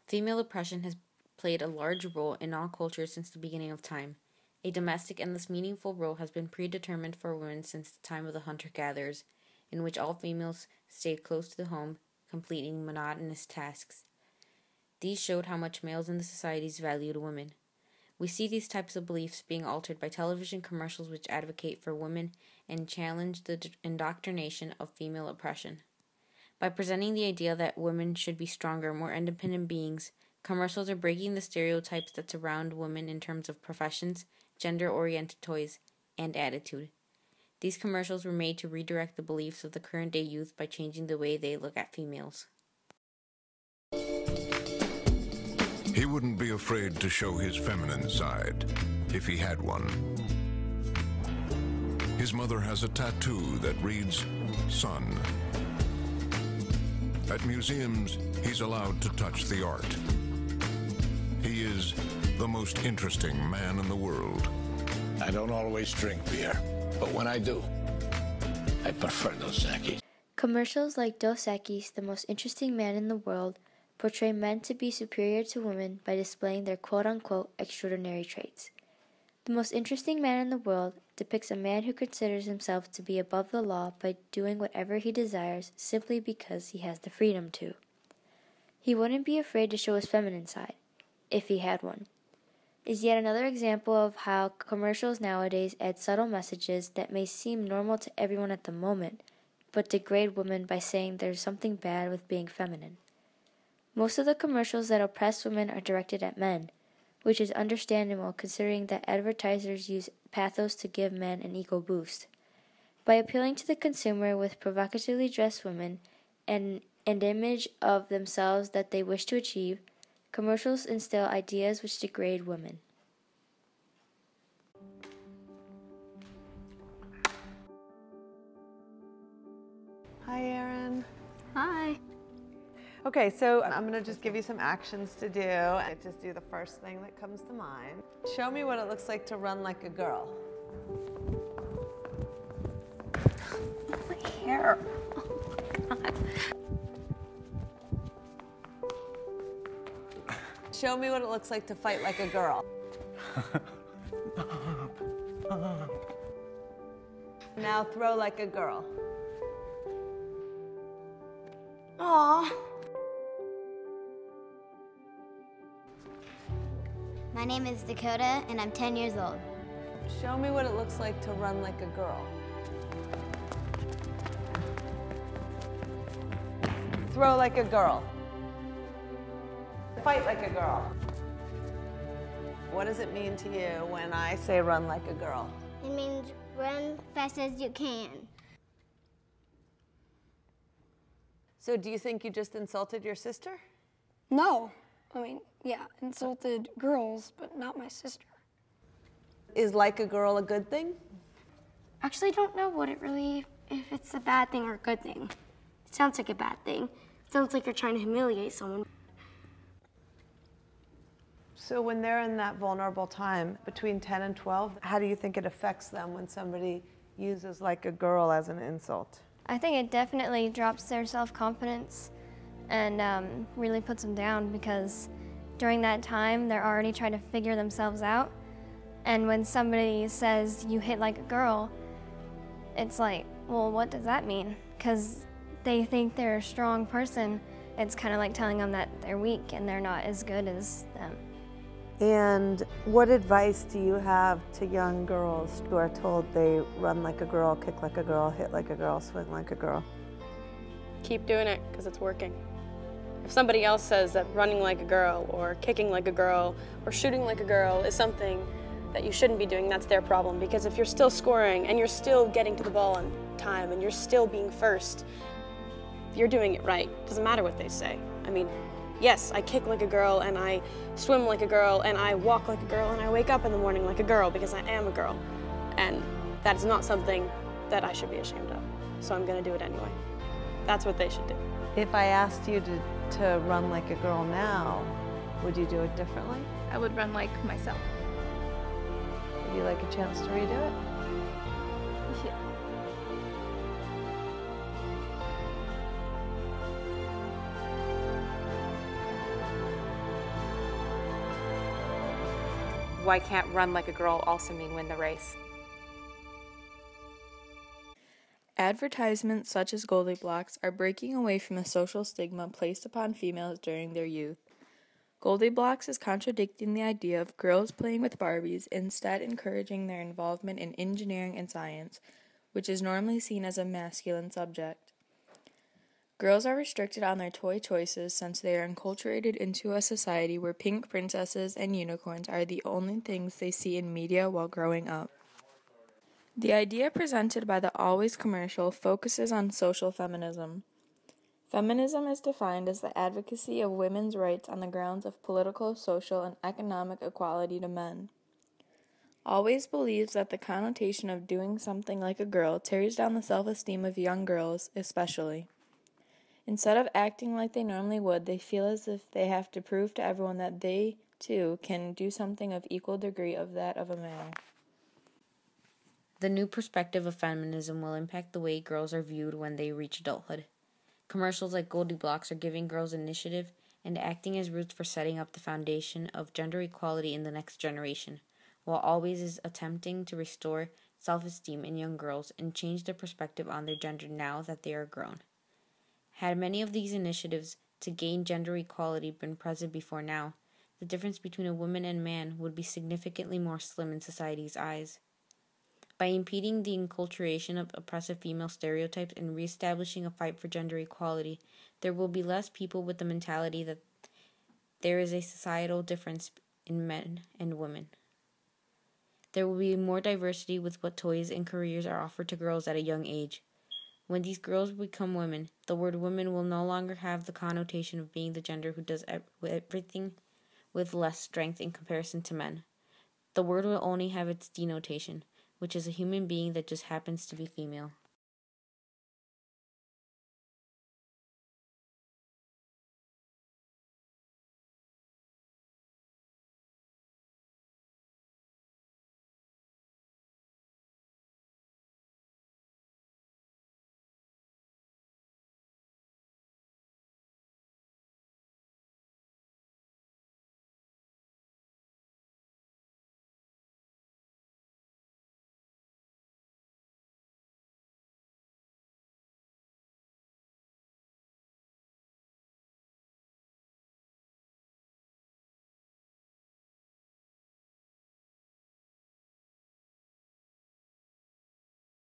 Female oppression has played a large role in all cultures since the beginning of time. A domestic and thus meaningful role has been predetermined for women since the time of the hunter-gatherers, in which all females stayed close to the home, completing monotonous tasks. These showed how much males in the societies valued women. We see these types of beliefs being altered by television commercials which advocate for women and challenge the indoctrination of female oppression. By presenting the idea that women should be stronger, more independent beings, commercials are breaking the stereotypes that surround women in terms of professions, gender-oriented toys, and attitude. These commercials were made to redirect the beliefs of the current-day youth by changing the way they look at females. He wouldn't be afraid to show his feminine side, if he had one. His mother has a tattoo that reads, "Son." At museums, he's allowed to touch the art. He is the most interesting man in the world. I don't always drink beer, but when I do, I prefer Dos Equis. Commercials like Dos Equis, the most interesting man in the world, portray men to be superior to women by displaying their quote-unquote extraordinary traits. The Most Interesting Man in the World depicts a man who considers himself to be above the law by doing whatever he desires simply because he has the freedom to. He wouldn't be afraid to show his feminine side, if he had one. Is yet another example of how commercials nowadays add subtle messages that may seem normal to everyone at the moment, but degrade women by saying there's something bad with being feminine. Most of the commercials that oppress women are directed at men, which is understandable considering that advertisers use pathos to give men an ego boost. By appealing to the consumer with provocatively dressed women and an image of themselves that they wish to achieve, commercials instill ideas which degrade women. Hi, Erin. Hi. Okay, so I'm going to just give you some actions to do. I just do the first thing that comes to mind. Show me what it looks like to run like a girl. My hair. Oh my God. Show me what it looks like to fight like a girl. Now throw like a girl. Aw. My name is Dakota, and I'm 10 years old. Show me what it looks like to run like a girl. Throw like a girl. Fight like a girl. What does it mean to you when I say run like a girl? It means run fast as you can. So do you think you just insulted your sister? No. I mean, yeah, insulted girls, but not my sister. Is like a girl a good thing? Actually, don't know if it's a bad thing or a good thing. It sounds like a bad thing. It sounds like you're trying to humiliate someone. So when they're in that vulnerable time between 10 and 12, how do you think it affects them when somebody uses like a girl as an insult? I think it definitely drops their self-confidence and really puts them down, because during that time they're already trying to figure themselves out, and when somebody says you hit like a girl, it's like, well, what does that mean? Because they think they're a strong person. It's kind of like telling them that they're weak and they're not as good as them. And what advice do you have to young girls who are told they run like a girl, kick like a girl, hit like a girl, swing like a girl? Keep doing it, because it's working. If somebody else says that running like a girl or kicking like a girl or shooting like a girl is something that you shouldn't be doing, that's their problem. Because if you're still scoring and you're still getting to the ball on time and you're still being first, you're doing it right. Doesn't matter what they say. I mean, yes, I kick like a girl and I swim like a girl and I walk like a girl and I wake up in the morning like a girl because I am a girl. And that is not something that I should be ashamed of. So I'm gonna do it anyway. That's what they should do. If I asked you to run like a girl now, would you do it differently? I would run like myself. Would you like a chance to redo it? Yeah. why can't run like a girl also mean win the race? Advertisements such as Goldilocks are breaking away from the social stigma placed upon females during their youth. Goldilocks is contradicting the idea of girls playing with Barbies, instead encouraging their involvement in engineering and science, which is normally seen as a masculine subject. Girls are restricted on their toy choices since they are enculturated into a society where pink princesses and unicorns are the only things they see in media while growing up. The idea presented by the Always commercial focuses on social feminism. Feminism is defined as the advocacy of women's rights on the grounds of political, social, and economic equality to men. Always believes that the connotation of doing something like a girl tears down the self-esteem of young girls, especially. Instead of acting like they normally would, they feel as if they have to prove to everyone that they, too, can do something of equal degree of that of a male. The new perspective of feminism will impact the way girls are viewed when they reach adulthood. Commercials like Goldilocks are giving girls initiative and acting as roots for setting up the foundation of gender equality in the next generation, while Always is attempting to restore self-esteem in young girls and change their perspective on their gender now that they are grown. Had many of these initiatives to gain gender equality been present before now, the difference between a woman and man would be significantly more slim in society's eyes. By impeding the enculturation of oppressive female stereotypes and reestablishing a fight for gender equality, there will be less people with the mentality that there is a societal difference in men and women. There will be more diversity with what toys and careers are offered to girls at a young age. When these girls become women, the word woman will no longer have the connotation of being the gender who does everything with less strength in comparison to men. The word will only have its denotation, which is a human being that just happens to be female.